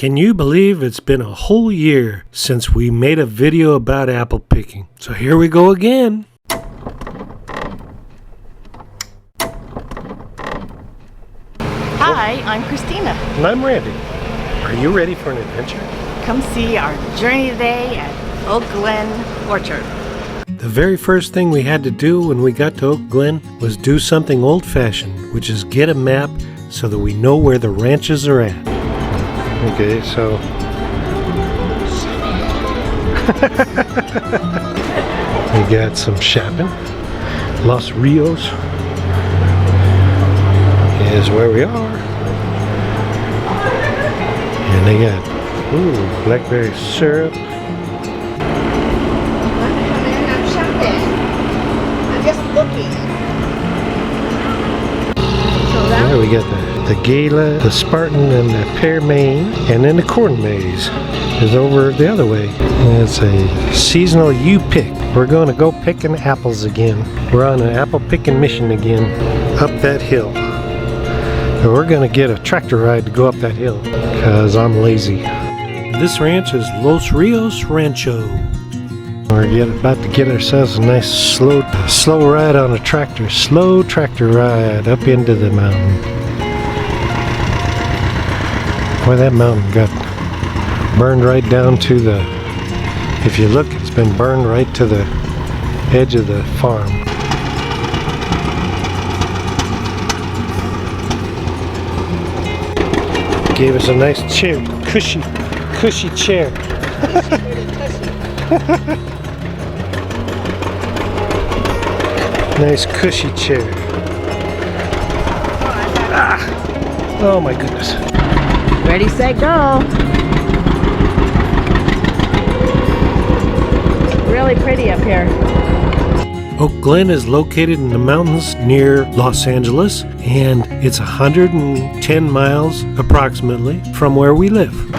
Can you believe it's been a whole year since we made a video about apple picking? So here we go again. Hi, I'm Christina. And I'm Randy. Are you ready for an adventure? Come see our journey today at Oak Glen Orchard. The very first thing we had to do when we got to Oak Glen was do something old-fashioned, which is get a map so that we know where the ranches are at. Okay, so we got some shopping. Los Rios is where we are. And they got blackberry syrup. I'm shopping. I'm just looking. There we got the Gala, the Spartan, and the pear main, and then the corn maze is over the other way. And it's a seasonal U-pick. We're going to go picking apples again. We're on an apple picking mission again, up that hill. And we're going to get a tractor ride to go up that hill, because I'm lazy. This ranch is Los Rios Rancho. We're about to get ourselves a nice slow ride on a tractor. Slow tractor ride up into the mountain. Boy, that mountain got burned right down to the, if you look, it's been burned right to the edge of the farm. Gave us a nice chair, cushy chair. Nice cushy chair. Oh my goodness. Ready, set, go. Really pretty up here. Oak Glen is located in the mountains near Los Angeles, and it's 110 miles approximately from where we live. We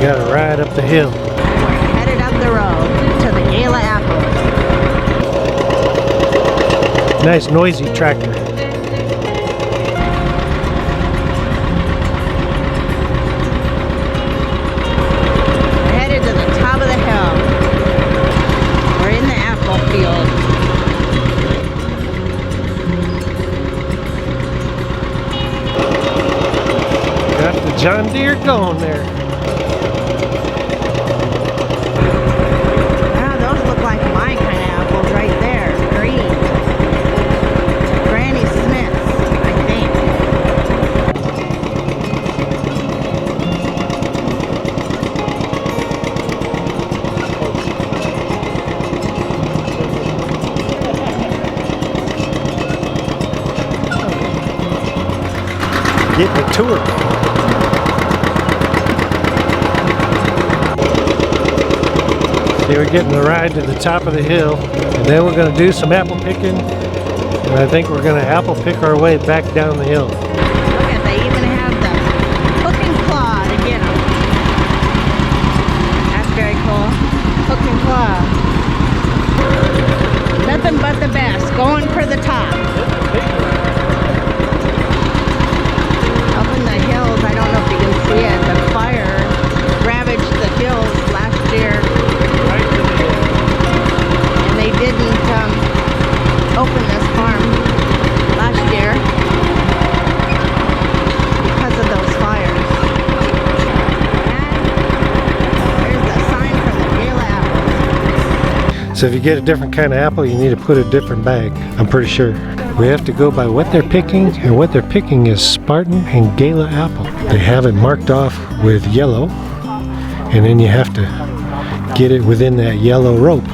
got to ride up the hill. We're headed up the road to the Gala Apple. Nice noisy tractor. We're headed to the top of the hill. We're in the apple field. Got the John Deere going there. Ah, those look like my kind of apples right there. Green. Granny Smith's, I think. Getting a tour. See, we're getting a ride to the top of the hill, and then we're going to do some apple picking, and I think we're going to apple pick our way back down the hill. Look at, they even have the hook and claw to get them. That's very cool. Hook and claw. Nothing but the best. Going for the top. Up in the hills, I don't know if you can see it, the fire ravaged the hills last year. And they didn't open this farm last year because of those fires. And there's the sign for the Gala apples. So if you get a different kind of apple, you need to put a different bag, I'm pretty sure. We have to go by what they're picking, and what they're picking is Spartan and Gala apple. They have it marked off with yellow, and then you have to get it within that yellow rope.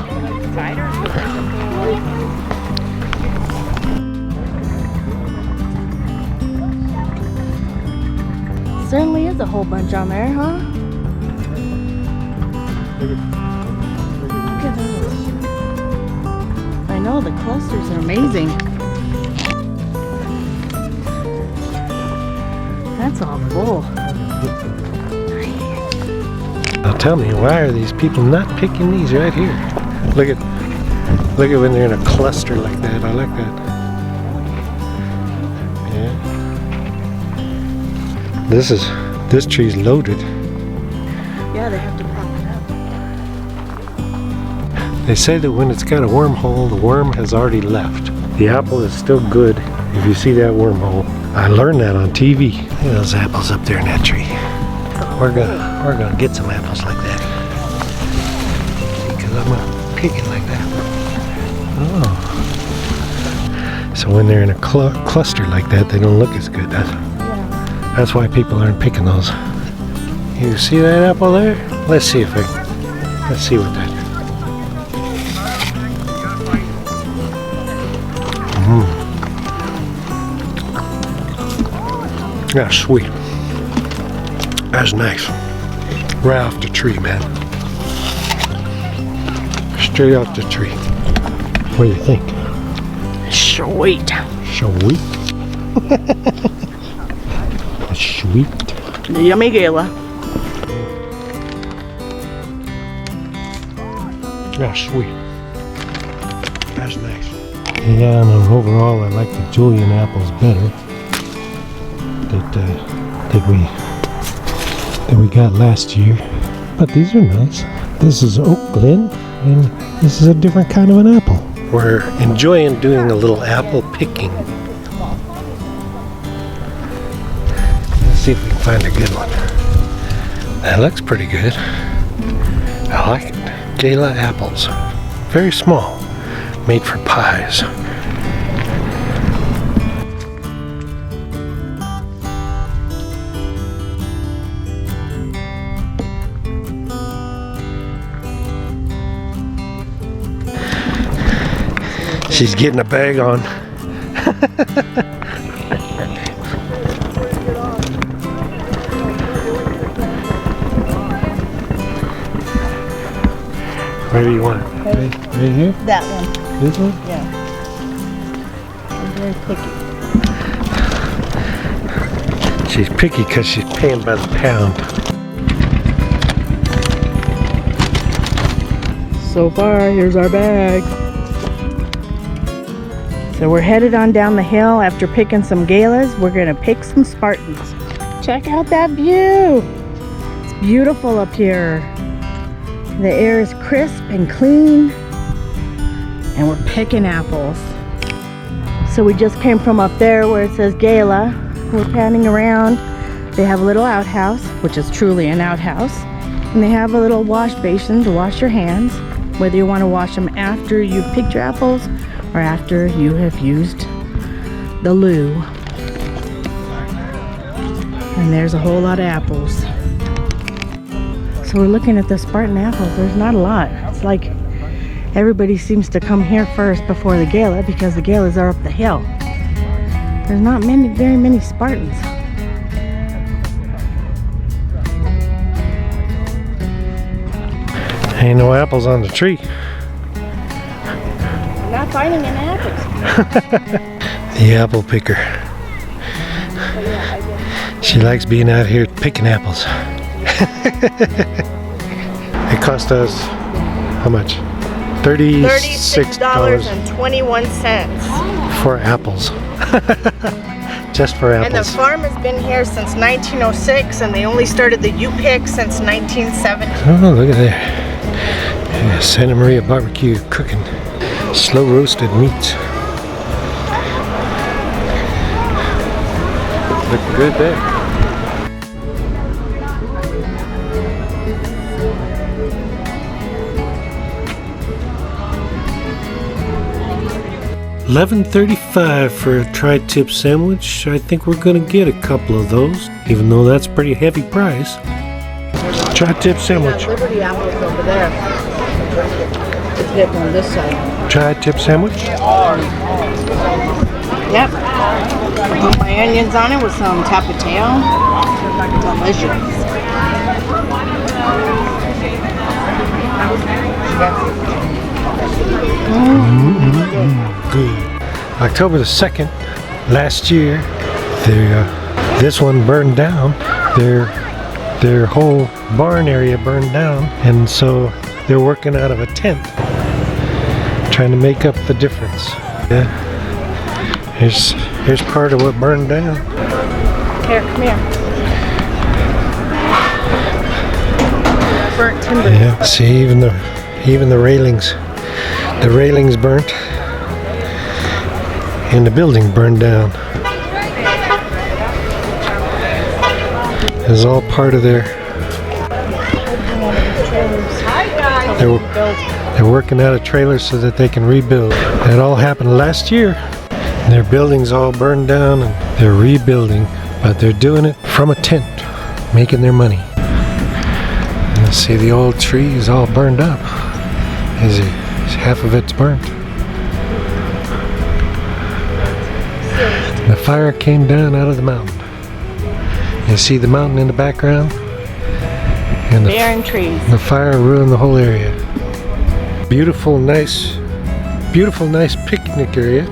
Certainly is a whole bunch on there, huh? Look at those. I know, the clusters are amazing. That's all full. Now tell me, why are these people not picking these right here? Look at Look at when they're in a cluster like that. I like that. Yeah. This tree's loaded. Yeah, they have to prop it up. They say that when it's got a wormhole, the worm has already left. The apple is still good if you see that wormhole. I learned that on TV. Look at those apples up there in that tree. We're gonna get some apples like that. Because I'm gonna pick it like that. Oh. So when they're in a cluster like that, they don't look as good. That's why people aren't picking those. You see that apple there? Let's see what that. That's sweet. That's nice. Right off the tree, man. Straight off the tree. What do you think? Sweet. Sweet. Sweet. Yummy gala. That's sweet. That's nice. Yeah, and overall, I like the Julian apples better. That we got last year. But these are nice. This is Oak Glen, and this is a different kind of an apple. We're enjoying doing a little apple picking. Let's see if we can find a good one. That looks pretty good. I like it. Gala apples. Very small. Made for pies. She's getting a bag on. Where do you want it? Right here? That one. This one? Yeah. I'm very picky. She's picky because she's paying by the pound. So far, here's our bag. So we're headed on down the hill after picking some galas. We're gonna pick some Spartans. Check out that view. It's beautiful up here. The air is crisp and clean. And we're picking apples. So we just came from up there where it says gala. We're panning around. They have a little outhouse, which is truly an outhouse. And they have a little wash basin to wash your hands, whether you want to wash them after you've picked your apples or after you have used the loo. And there's a whole lot of apples. So we're looking at the Spartan apples. There's not a lot. It's like everybody seems to come here first before the gala because the galas are up the hill. There's not very many Spartans. Ain't no apples on the tree. I'm not finding any apples. The apple picker. She likes being out here picking apples. It cost us how much? $36.21 for apples. Just for apples. And the farm has been here since 1906, and they only started the U-pick since 1970. Oh, look at there. Yeah, Santa Maria barbecue cooking. Slow roasted meats. Looking good there. $11.35 for a tri-tip sandwich. I think we're gonna get a couple of those, even though that's a pretty heavy price. Tri-tip sandwich. Liberty apples over there. Let's get from this side. Tri-tip sandwich. Yep. Put my onions on it with some tapatio. Delicious. Good. October the 2nd, last year, this one burned down. Their whole barn area burned down, and so they're working out of a tent, trying to make up the difference. Yeah. Here's part of what burned down. Here, come here. Burnt timber. Yeah. See, even the railings burnt, and the building burned down. It's all part of their. They're working out of trailers so that they can rebuild. That all happened last year. Their buildings all burned down and they're rebuilding, but they're doing it from a tent, making their money. And see, the old tree is all burned up. Half of it's burnt. The fire came down out of the mountain. You see the mountain in the background? And barren trees. The fire ruined the whole area. Beautiful, nice picnic area.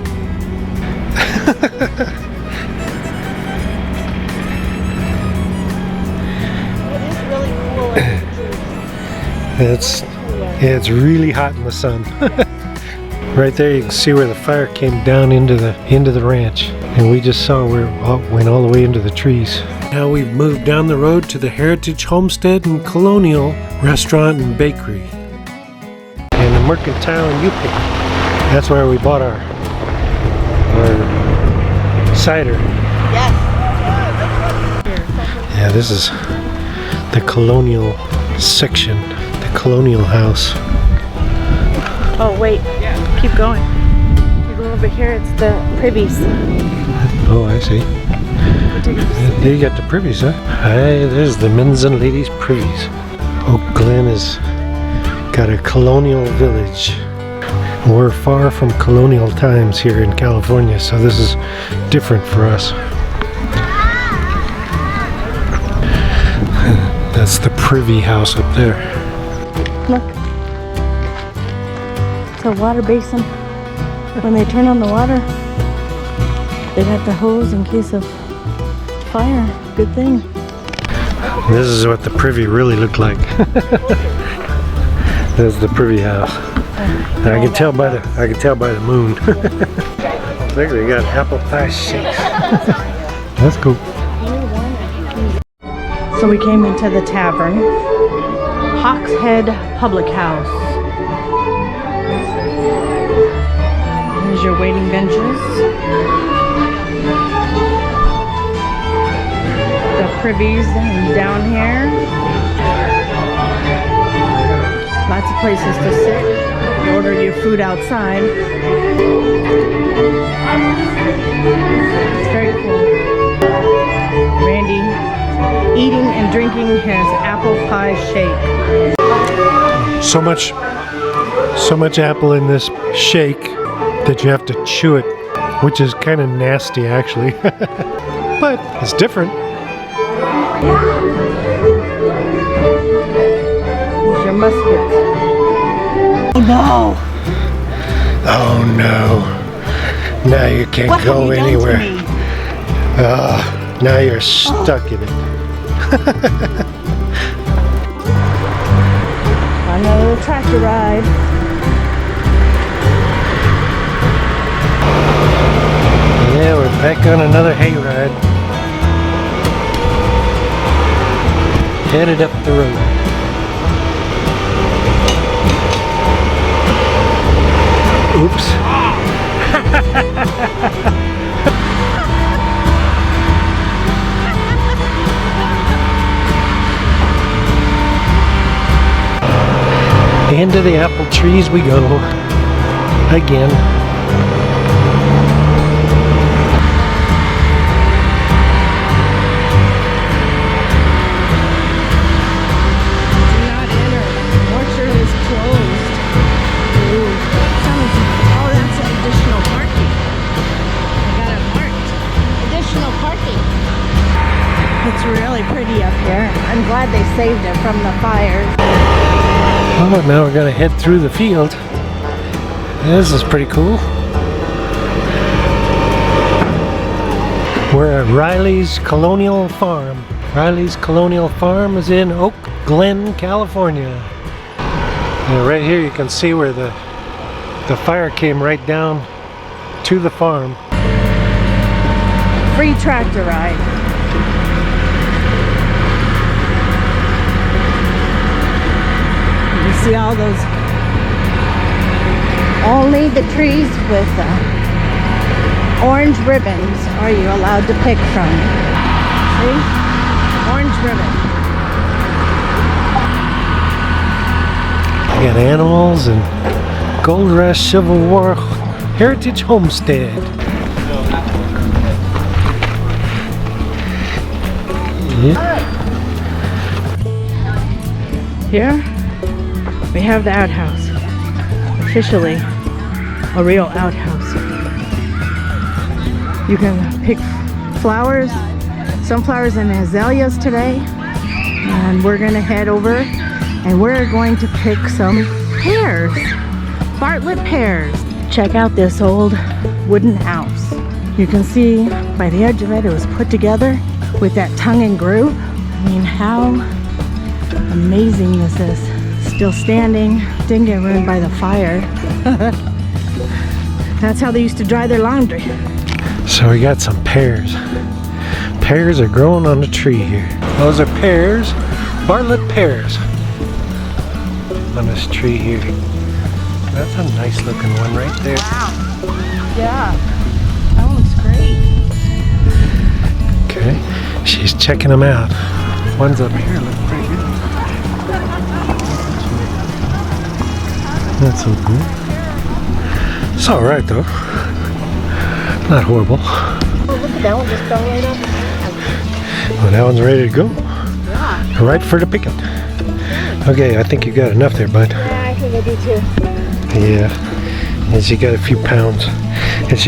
It's really hot in the sun. Right there you can see where the fire came down into the ranch, and we just saw where it went all the way into the trees. Now we've moved down the road to the Heritage Homestead and Colonial Restaurant and Bakery. And the Mercantile in Yupik. That's where we bought our cider. Yes. Yeah, this is the Colonial section, the Colonial house. Oh wait, keep going. You go over here, it's the privies. Oh, I see. There you got the privies, huh? Hi, there's the men's and ladies' privies. Oak Glen has got a colonial village. We're far from colonial times here in California, so this is different for us. That's the privy house up there. Look. It's a water basin. When they turn on the water, they got the hose in case of fire. Good thing. This is what the privy really looked like. This is the privy house. And I can tell by the moon. Look, they got apple pie shakes. That's cool. So we came into the tavern, Hawks Head Public House. Here's your waiting benches. The privies down here. Lots of places to sit. You order your food outside. It's very cool. Randy eating and drinking his apple pie shake. So much apple in this shake that you have to chew it, which is kind of nasty actually. But it's different. Here's your musket. Oh no! Oh no. Now you can't go anywhere. Now you're stuck in it. Another tractor ride. Yeah, we're back on another hayride. Headed up the road. Oops. Into the apple trees we go. Again. I'm glad they saved it from the fires. Oh, now we're gonna head through the field. This is pretty cool. We're at Riley's Colonial Farm. Riley's Colonial Farm is in Oak Glen, California. And right here you can see where the The fire came right down to the farm. Free tractor ride. You see all those, only the trees with orange ribbons are you allowed to pick from. See? Orange ribbon. You got animals and Gold Rush Civil War Heritage Homestead. Yeah. Here we have the outhouse. Officially a real outhouse. You can pick flowers, sunflowers and azaleas today. And we're gonna head over and we're going to pick some pears. Bartlett pears. Check out this old wooden house. You can see by the edge of it, it was put together with that tongue and groove. I mean, how amazing this is. Still standing, didn't get ruined by the fire. That's how they used to dry their laundry. So we got some pears. Pears are growing on the tree here. Those are pears, Bartlett pears on this tree here. That's a nice looking one right there. Wow. Yeah, that looks great. Okay, she's checking them out. Ones up here look pretty good. That's so cool. It's alright though. Not horrible. Oh, look at that one just fell right up. Well, that one's ready to go. Yeah. Right for the picking. Okay, I think you got enough there, bud. Yeah, I think I do too. Yeah, and she got a few pounds, and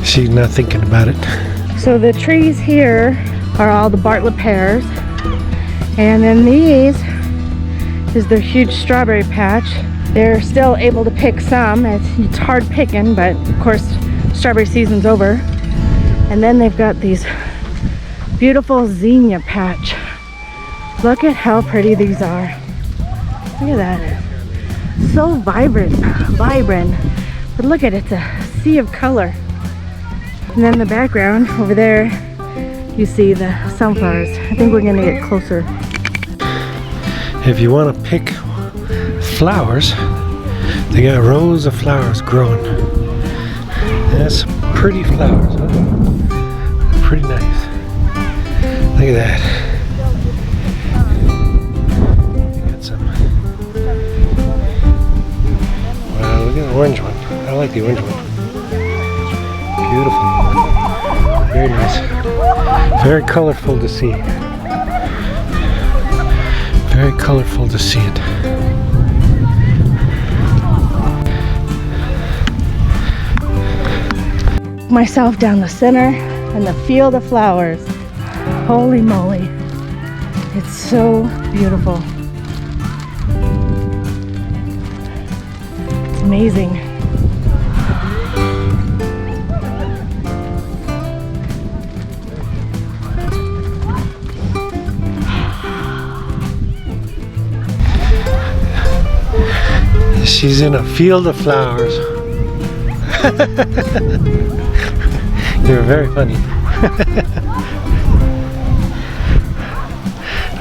she's not thinking about it. So the trees here are all the Bartlett pears, and then these is their huge strawberry patch. They're still able to pick some. It's hard picking, but of course strawberry season's over. And then they've got these beautiful zinnia patch. Look at how pretty these are. Look at that. So vibrant. But look at it, it's a sea of color. And then in the background over there, you see the sunflowers. I think we're gonna get closer. If you want to pick flowers, they got rows of flowers growing. That's pretty flowers, huh? Pretty nice. Look at that. You got some. Wow, look at the orange one. I like the orange one. Beautiful. Very nice. Very colorful to see. Very colorful to see it. Myself down the center and the field of flowers. Holy moly. It's so beautiful. It's amazing. She's in a field of flowers. You're very funny.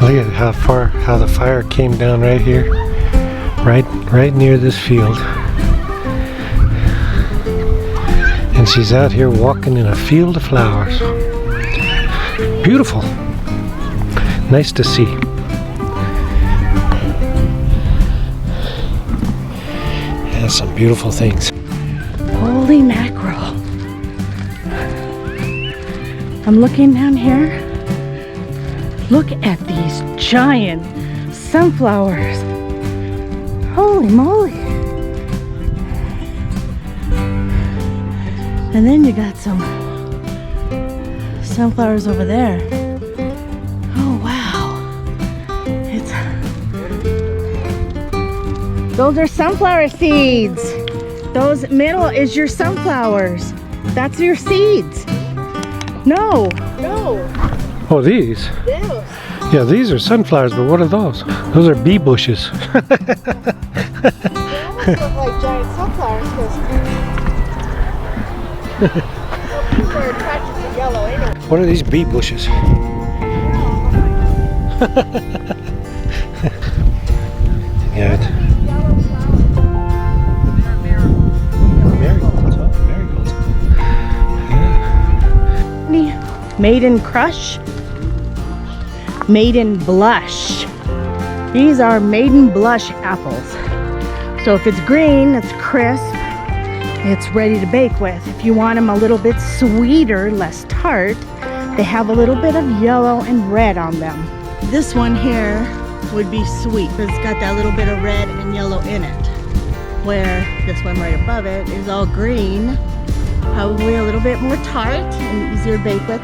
Look at how the fire came down right here, right near this field. And she's out here walking in a field of flowers. Beautiful. Nice to see. Yeah, some beautiful things. Holy mackerel. I'm looking down here. Look at these giant sunflowers. Holy moly. And then you got some sunflowers over there. Oh wow. Those are sunflower seeds. Those middle is your sunflowers. That's your seeds. No. Oh, these? Those. Yeah, these are sunflowers, but what are those? Those are bee bushes. look like giant sunflowers because they're attracted to yellow anyway. What are these bee bushes? Yeah. Marigolds, huh? Marigolds. Yeah. Maiden Crush, Maiden Blush. These are Maiden Blush apples. So if it's green, it's crisp, it's ready to bake with. If you want them a little bit sweeter, less tart, they have a little bit of yellow and red on them. This one here would be sweet because it's got that little bit of red and yellow in it. Where this one right above it is all green, probably a little bit more tart and easier to bake with,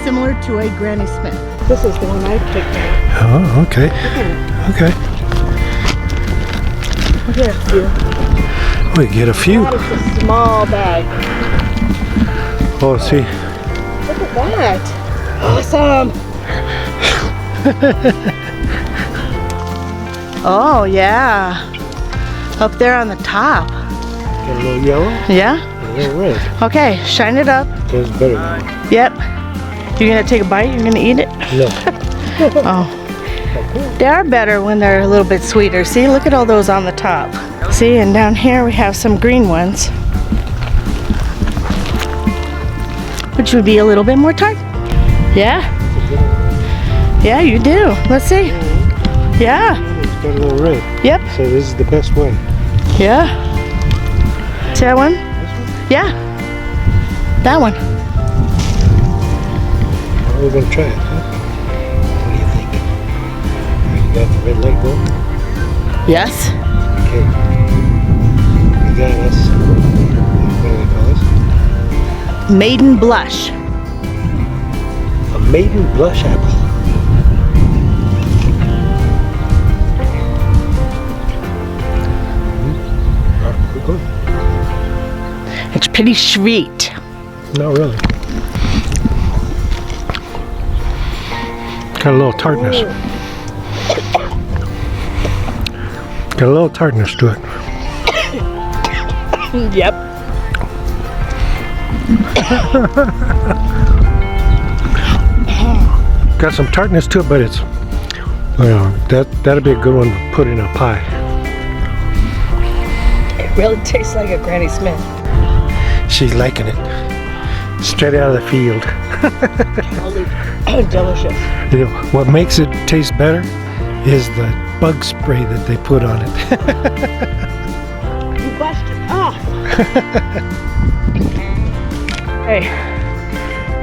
similar to a Granny Smith. This is the one I picked out. Oh, okay. Okay. We'll get a few. We get a few. That is a small bag. Oh, see. Look at that. Awesome. Oh, yeah. Up there on the top. Got a little yellow, Yeah? a little red. Okay, shine it up. Tastes better. Yep. You're gonna take a bite? You're gonna eat it? No. Oh. They are better when they're a little bit sweeter. See, look at all those on the top. See, and down here we have some green ones, which would be a little bit more tart. Yeah? Yeah, you do. Let's see. Yeah. It's got a little red. Yep. So this is the best way. Yeah. See that one? Yeah. That one. We're gonna try it, huh? What do you think? You got the red light going? Yes. Okay. We got us. What do they call this? Maiden Blush. A maiden blush apple. It's pretty sweet. Not really. Got a little tartness. Got a little tartness to it. Yep. Got some tartness to it, but it's, well, that'd be a good one to put in a pie. It really tastes like a Granny Smith. She's liking it. Straight out of the field. Delicious. You know, what makes it taste better is the bug spray that they put on it. You busted off. Hey,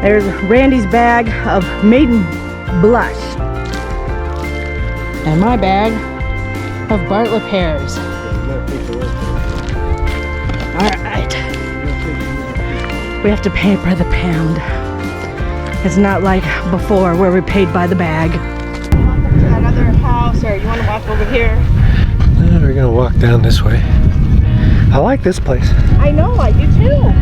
there's Randy's bag of Maiden Blush. And my bag of Bartlett pears. Alright. We have to pay by the pound. It's not like before where we paid by the bag. Welcome to that other house, or you want to walk over here? We're gonna walk down this way. I like this place. I know, I do too.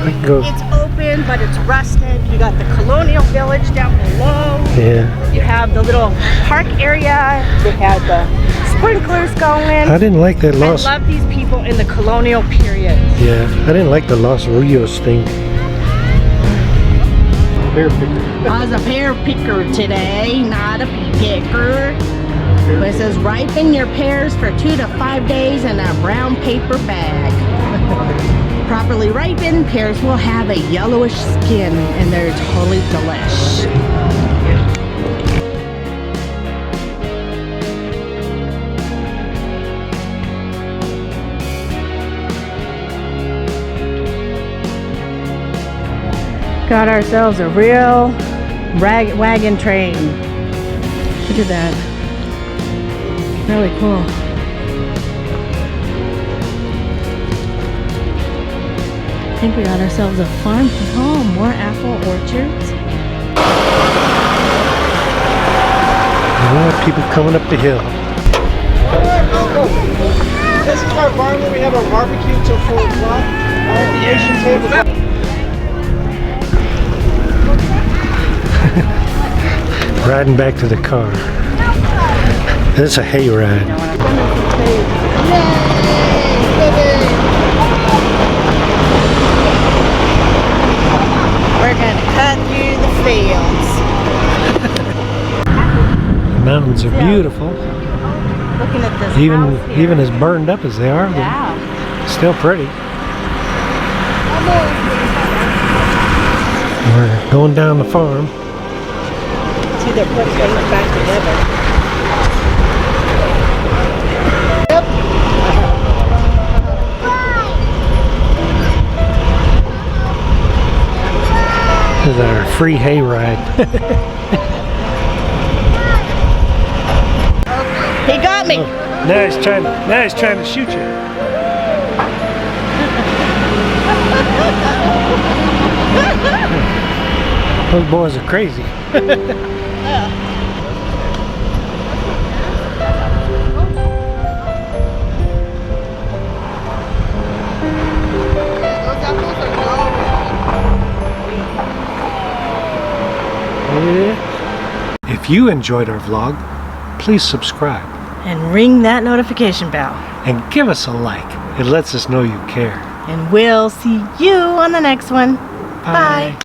We can go. It's open, but it's rusted. You got the colonial village down below. Yeah. You have the little park area. They have the sprinklers going. I didn't like that I Los. love these people in the colonial period. Yeah, I didn't like the Los Rios thing. Pear picker. I was a pear picker today, not a pea picker. But it says ripen your pears for 2 to 5 days in a brown paper bag. Properly ripened, pears will have a yellowish skin and they're totally delish. Got ourselves a real wagon train. Look at that. Really cool. I think we got ourselves a farm. Oh, more apple orchards. Yeah, people coming up the hill. This is our barn where we have our barbecue till 4 o'clock. The Asian table. Riding back to the car. This is a hay ride. We're gonna cut through the fields. The mountains are beautiful. Looking at this Even house here. even as burned up as they are, they're Yeah. still pretty. We're going down the farm. See, they're put things back together. This is our free hayride. He got me. Now he's trying to shoot you. Those boys are crazy. If you enjoyed our vlog, please subscribe And ring that notification bell. and give us a like. It lets us know you care. And we'll see you on the next one. Bye.